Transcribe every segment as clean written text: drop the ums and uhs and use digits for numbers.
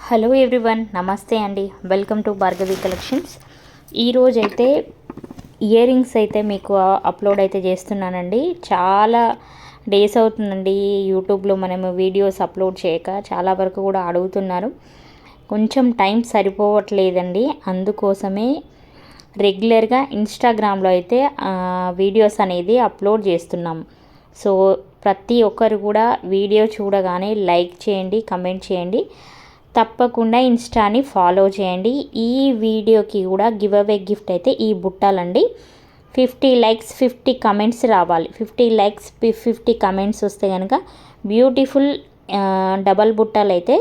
Hello everyone, నమస్తే అండి. Welcome to Bhargavi collections. ఈరోజైతే ఇయర్ రింగ్స్ అయితే మీకు అప్లోడ్ అయితే చేస్తున్నానండి. చాలా డేస్ అవుతుందండి యూట్యూబ్లో మనము వీడియోస్ అప్లోడ్ చేయక. చాలా వరకు కూడా అడుగుతున్నారు, కొంచెం టైం సరిపోవట్లేదండి. అందుకోసమే రెగ్యులర్గా ఇన్స్టాగ్రామ్లో అయితే వీడియోస్ అనేది అప్లోడ్ చేస్తున్నాం. సో ప్రతి ఒక్కరు కూడా వీడియో చూడగానే లైక్ చేయండి, కమెంట్ చేయండి, తప్పకుండా ఇన్స్టాని ఫాలో చేయండి. ఈ వీడియోకి కూడా గివ్ అవే గిఫ్ట్ అయితే ఈ బుట్టాలండి. 50 లైక్స్ 50 కమెంట్స్ రావాలి. 50 లైక్స్ 50 కమెంట్స్ వస్తే కనుక బ్యూటిఫుల్ డబల్ బుట్టాలు అయితే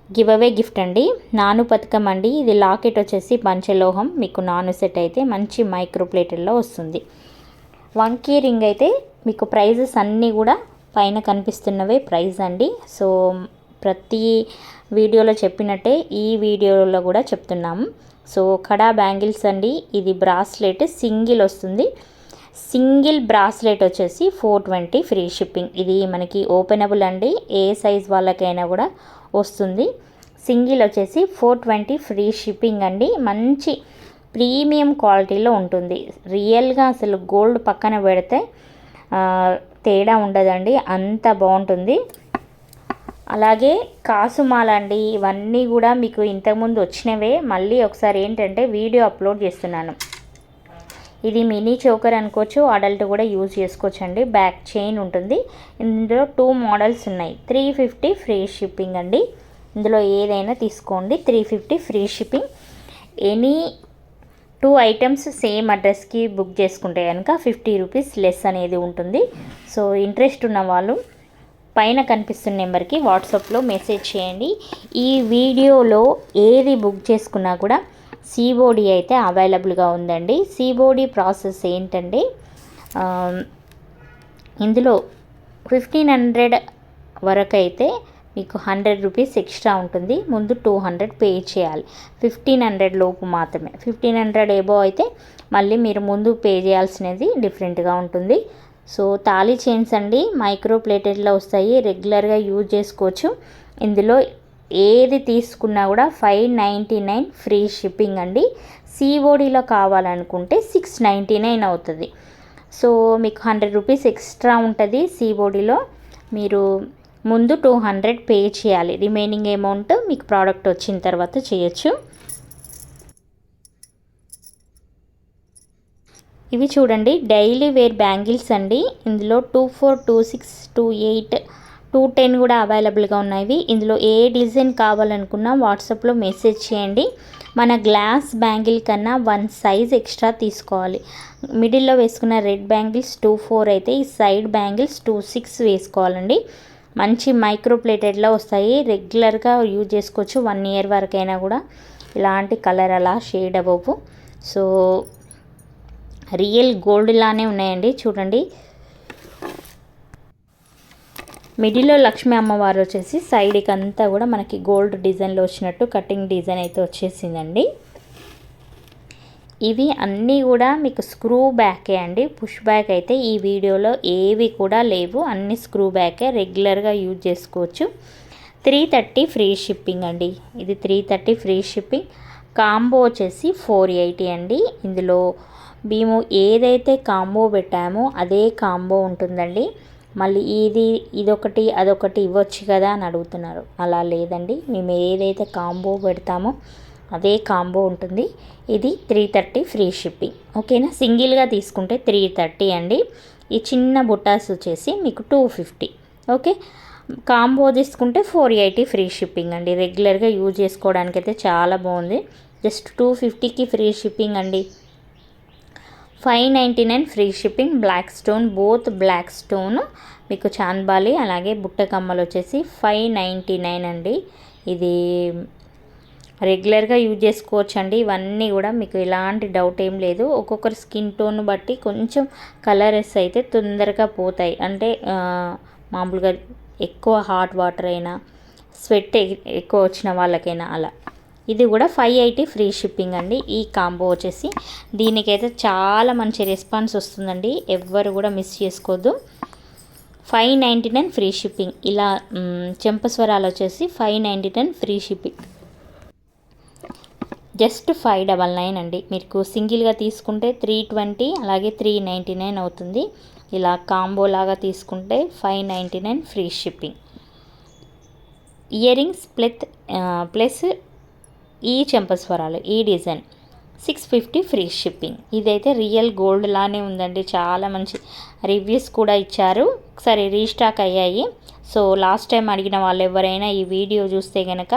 గివ్ అవే గిఫ్ట్ అండి. నాను పథకం అండి. ఇది లాకెట్ వచ్చేసి పంచలోహం, మీకు నాను సెట్ అయితే మంచి మైక్రో ప్లేటెల్లో వస్తుంది. వంకీ రింగ్ అయితే మీకు ప్రైజెస్ అన్నీ కూడా పైన కనిపిస్తున్నవే ప్రైజ్ అండి. సో ప్రతి వీడియోలో చెప్పినట్టే ఈ వీడియోలో కూడా చెప్తున్నాము. సో కడా బ్యాంగిల్స్ అండి. ఇది బ్రాస్లెట్ సింగిల్ వస్తుంది. సింగిల్ బ్రాస్లెట్ వచ్చేసి 420 ఫ్రీ షిప్పింగ్. ఇది మనకి ఓపెనబుల్ అండి, ఏ సైజ్ వాళ్ళకైనా కూడా వస్తుంది. సింగిల్ వచ్చేసి 420 ఫ్రీ షిప్పింగ్ అండి. మంచి ప్రీమియం క్వాలిటీలో ఉంటుంది. రియల్గా అసలు గోల్డ్ పక్కన పెడితే తేడా ఉండదండి, అంత బాగుంటుంది. అలాగే కాసుమాల అండి. ఇవన్నీ కూడా మీకు ఇంతకుముందు వచ్చినవే, మళ్ళీ ఒకసారి ఏంటంటే వీడియో అప్లోడ్ చేస్తున్నాను. ఇది మినీ చోకర్ అనుకోవచ్చు, అడల్ట్ కూడా యూజ్ చేసుకోవచ్చు అండి. బ్యాక్ చైన్ ఉంటుంది. ఇందులో 2 మోడల్స్ ఉన్నాయి. 350 ఫ్రీ షిప్పింగ్ అండి. ఇందులో ఏదైనా తీసుకోండి, 350 free shipping. Any 2 items same అడ్రస్కి బుక్ చేసుకుంటే కనుక 50 రూపీస్ లెస్ అనేది ఉంటుంది. సో ఇంట్రెస్ట్ ఉన్న వాళ్ళు పైన కనిపిస్తున్న నెంబర్కి వాట్సాప్లో మెసేజ్ చేయండి. ఈ వీడియోలో ఏది బుక్ చేసుకున్నా కూడా సిఓడి అయితే అవైలబుల్గా ఉందండి. సిఓడి ప్రాసెస్ ఏంటంటే ఇందులో 1500 వరకు అయితే మీకు 100 రూపీస్ ఎక్స్ట్రా ఉంటుంది. ముందు 200 పే చేయాలి. 1500 లోపు మాత్రమే. 1500 ఎబో అయితే మళ్ళీ మీరు ముందు పే చేయాల్సినది డిఫరెంట్గా ఉంటుంది. సో తాళీ చైన్స్ అండి, మైక్రో ప్లేటెడ్లో వస్తాయి. రెగ్యులర్గా యూజ్ చేసుకోవచ్చు. ఇందులో ఏది తీసుకున్నా కూడా 599 ఫ్రీ షిప్పింగ్ అండి. సిఓడిలో కావాలనుకుంటే 699 అవుతుంది. సో మీకు 100 రూపీస్ ఎక్స్ట్రా ఉంటుంది. సిఓడిలో మీరు ముందు 200 పే చేయాలి. రిమైనింగ్ అమౌంట్ మీకు ప్రోడక్ట్ వచ్చిన తర్వాత చేయొచ్చు. ఇవి చూడండి, డైలీ వేర్ బ్యాంగిల్స్ అండి. ఇందులో 24, 26, 28, 210 కూడా అవైలబుల్గా ఉన్నాయి. ఇందులో ఏ డిజైన్ కావాలనుకున్నా వాట్సాప్లో మెసేజ్ చేయండి. మన గ్లాస్ బ్యాంగిల్ కన్నా 1 సైజ్ ఎక్స్ట్రా తీసుకోవాలి. మిడిల్లో వేసుకున్న రెడ్ బ్యాంగిల్స్ 24 అయితే ఈ సైడ్ బ్యాంగిల్స్ 26 వేసుకోవాలండి. మంచి మైక్రో ప్లేటెడ్లో వస్తాయి. రెగ్యులర్గా యూజ్ చేసుకోవచ్చు. 1 ఇయర్ వరకైనా కూడా ఇలాంటి కలర్ అలా షేడ్ అవ్వవు. సో రియల్ గోల్డ్ లానే ఉన్నాయండి. చూడండి, మిడిల్లో లక్ష్మీ అమ్మవారు వచ్చేసి సైడ్కి అంతా కూడా మనకి గోల్డ్ డిజైన్లో వచ్చినట్టు కటింగ్ డిజైన్ అయితే వచ్చేసిందండి. ఇవి అన్నీ కూడా మీకు స్క్రూ బ్యాకే అండి. పుష్ బ్యాక్ అయితే ఈ వీడియోలో ఏవి కూడా లేవు, అన్ని స్క్రూ బ్యాకే. రెగ్యులర్గా యూజ్ చేసుకోవచ్చు. 330 ఫ్రీ షిప్పింగ్ అండి. ఇది 330 ఫ్రీ షిప్పింగ్. కాంబో వచ్చేసి 480 అండి. ఇందులో మేము ఏదైతే కాంబో పెట్టామో అదే కాంబో ఉంటుందండి. మళ్ళీ ఇదొకటి అదొకటి ఇవ్వచ్చు కదా అని అడుగుతున్నారు. అలా లేదండి, మేము ఏదైతే కాంబో పెడతామో అదే కాంబో ఉంటుంది. ఇది 330 ఫ్రీ షిప్పింగ్. ఓకేనా. సింగిల్గా తీసుకుంటే 330 అండి. ఈ చిన్న బుట్టాస్ వచ్చేసి మీకు 250. ఓకే. కాంబో తీసుకుంటే 480 ఫ్రీ షిప్పింగ్ అండి. రెగ్యులర్గా యూజ్ చేసుకోవడానికి అయితే చాలా బాగుంది. జస్ట్ 250కి ఫ్రీ షిప్పింగ్ అండి. 599 free shipping. Black stone, both black stone మీకు చాన్బాలి, అలాగే బుట్ట కమ్మలు వచ్చేసి 599 అండి. ఇది రెగ్యులర్గా యూజ్ చేసుకోవచ్చు అండి. ఇవన్నీ కూడా మీకు ఎలాంటి డౌట్ ఏం లేదు. ఒక్కొక్కరి స్కిన్ టోన్ బట్టి కొంచెం కలర్స్ అయితే తొందరగా పోతాయి. అంటే మామూలుగా ఎక్కువ హాట్ వాటర్ అయినా, స్వెట్ ఎక్కువ వచ్చిన వాళ్ళకైనా అలా. ఇది కూడా 580 ఫ్రీ షిప్పింగ్ అండి. ఈ కాంబో వచ్చేసి దీనికైతే చాలా మంచి రెస్పాన్స్ వస్తుందండి. ఎవ్వరు కూడా మిస్ చేసుకోవద్దు. 599 ఫ్రీ షిప్పింగ్. ఇలా చెంపస్వరాలు వచ్చేసి 599 ఫ్రీ షిప్పింగ్. జస్ట్ 599 అండి. మీకు సింగిల్గా తీసుకుంటే 320, అలాగే 399 అవుతుంది. ఇలా కాంబో లాగా తీసుకుంటే 599 free shipping. Ear rings plus ఈ చెంపస్వరాలు ఈ డిజైన్ 650 ఫ్రీ షిప్పింగ్. ఇదైతే రియల్ గోల్డ్ లానే ఉందండి. చాలా మంచి రివ్యూస్ కూడా ఇచ్చారు. ఒకసారి రీస్టాక్ అయ్యాయి. సో లాస్ట్ టైం అడిగిన వాళ్ళు ఎవరైనా ఈ వీడియో చూస్తే కనుక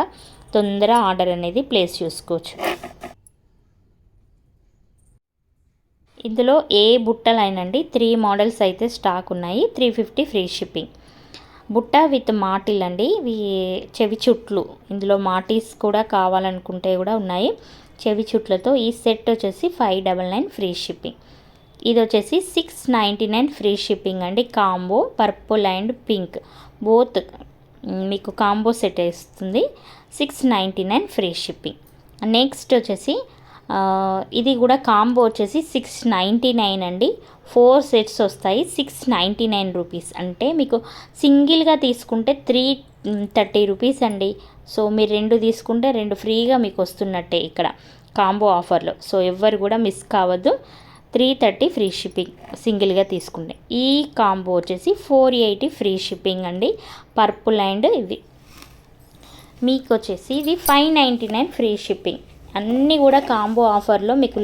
తొందర ఆర్డర్ అనేది ప్లేస్ చేసుకోవచ్చు. ఇందులో ఏ బుట్టలైనండి 3 మోడల్స్ అయితే స్టాక్ ఉన్నాయి. 350 ఫ్రీ షిప్పింగ్. బుట్ట విత్ మాటిల్ అండి. ఇవి చెవి చుట్లు. ఇందులో మాటీస్ కూడా కావాలనుకుంటే కూడా ఉన్నాయి. చెవి చుట్లతో ఈ సెట్ వచ్చేసి 599 ఫ్రీ షిప్పింగ్. ఇది వచ్చేసి 699 ఫ్రీ షిప్పింగ్ అండి. Combo purple and pink both మీకు కాంబో సెట్ ఇస్తుంది. 699 ఫ్రీ షిప్పింగ్. నెక్స్ట్ వచ్చేసి ఇది కూడా కాంబో వచ్చేసి 699 అండి. 4 సెట్స్ వస్తాయి. 699 రూపీస్. అంటే మీకు సింగిల్గా తీసుకుంటే 330 రూపీస్ అండి. సో మీరు 2 తీసుకుంటే 2 ఫ్రీగా మీకు వస్తున్నట్టే ఇక్కడ కాంబో ఆఫర్లో. సో ఎవ్వరు కూడా మిస్ కావద్దు. 330 ఫ్రీ షిప్పింగ్ సింగిల్గా తీసుకుంటే. ఈ కాంబో వచ్చేసి 480 ఫ్రీ షిప్పింగ్ అండి. పర్పుల్ అండ్ ఇది మీకు వచ్చేసి ఇది 599 ఫ్రీ షిప్పింగ్. అన్నీ కూడా కాంబో ఆఫర్లో మీకు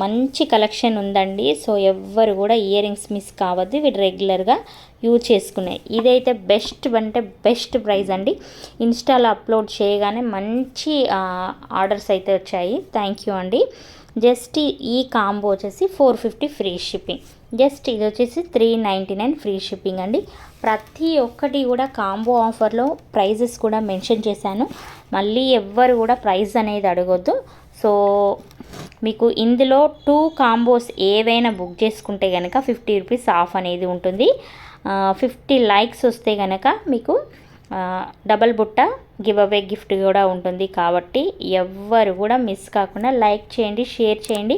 మంచి కలెక్షన్ ఉందండి. సో ఎవ్వరు కూడా ఇయర్ రింగ్స్ మిస్ కావద్దు. ఇవి రెగ్యులర్గా యూజ్ చేసుకునే. ఇదైతే బెస్ట్ అంటే బెస్ట్ ప్రైస్ అండి. ఇన్స్టాలో అప్లోడ్ చేయగానే మంచి ఆర్డర్స్ అయితే వచ్చాయి. థ్యాంక్ యూ అండి. జస్ట్ ఈ కాంబో వచ్చేసి 450 ఫ్రీ షిప్పింగ్. జస్ట్ ఇది వచ్చేసి 399 ఫ్రీ షిప్పింగ్ అండి. ప్రతి ఒక్కటి కూడా కాంబో ఆఫర్లో ప్రైజెస్ కూడా మెన్షన్ చేశాను. మళ్ళీ ఎవ్వరు కూడా ప్రైస్ అనేది అడగొద్దు. సో మీకు ఇందులో 2 కాంబోస్ ఏవైనా బుక్ చేసుకుంటే కనుక 50 రూపీస్ ఆఫ్ అనేది ఉంటుంది. 50 లైక్స్ వస్తే కనుక మీకు డబల్ బుట్ట గివ్ అవే గిఫ్ట్ కూడా ఉంటుంది. కాబట్టి ఎవ్వరు కూడా మిస్ కాకుండా లైక్ చేయండి, షేర్ చేయండి,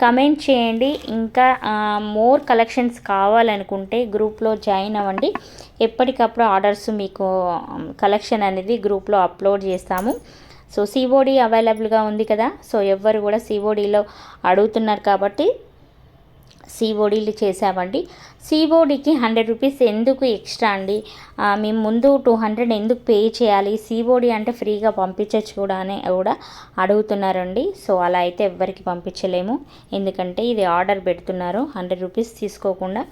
కమెంట్ చేయండి. ఇంకా మోర్ కలెక్షన్స్ కావాలనుకుంటే గ్రూప్లో జాయిన్ అవ్వండి. ఎప్పటికప్పుడు ఆర్డర్స్ మీకు కలెక్షన్ అనేది గ్రూప్లో అప్లోడ్ చేస్తాము. సో సిఓడి అవైలబుల్గా ఉంది కదా. సో ఎవ్వరు కూడా సిఓడిలో అడుగుతున్నారు కాబట్టి సిఓడీలు చేసామండి. సిఓడికి 100 రూపీస్ ఎందుకు ఎక్స్ట్రా అండి? మేము ముందు 200 ఎందుకు పే చేయాలి? సిఓడి అంటే ఫ్రీగా పంపించచ్చు కూడా అని కూడా అడుగుతున్నారండి. సో అలా అయితే ఎవ్వరికి పంపించలేము. ఎందుకంటే ఇది ఆర్డర్ పెడుతున్నారు 100 రూపీస్ తీసుకోకుండా.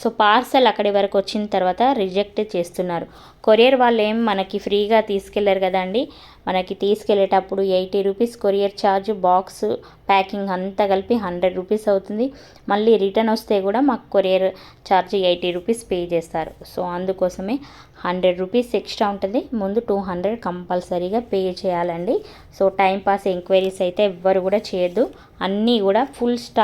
సో పార్సల్ అక్కడి వరకు వచ్చిన తర్వాత రిజెక్ట్ చేస్తున్నారు. కొరియర్ వాళ్ళు ఏం మనకి ఫ్రీగా తీసుకెళ్లారు కదండి. మనకి తీసుకెళ్ళేటప్పుడు 80 rupees courier charge, box packing అంతా కలిపి 100 రూపీస్ అవుతుంది. మళ్ళీ రిటర్న్ వస్తే కూడా మాకు కొరియర్ ఛార్జ్ 80 రూపీస్ పే చేస్తారు. సో అందుకోసమే 100 రూపీస్ ఎక్స్ట్రా ఉంటుంది. ముందు 200 కంపల్సరీగా పే చేయాలండి. సో టైంపాస్ ఎంక్వైరీస్ అయితే ఎవ్వరు కూడా చేయొద్దు. అన్నీ కూడా ఫుల్ స్టాక్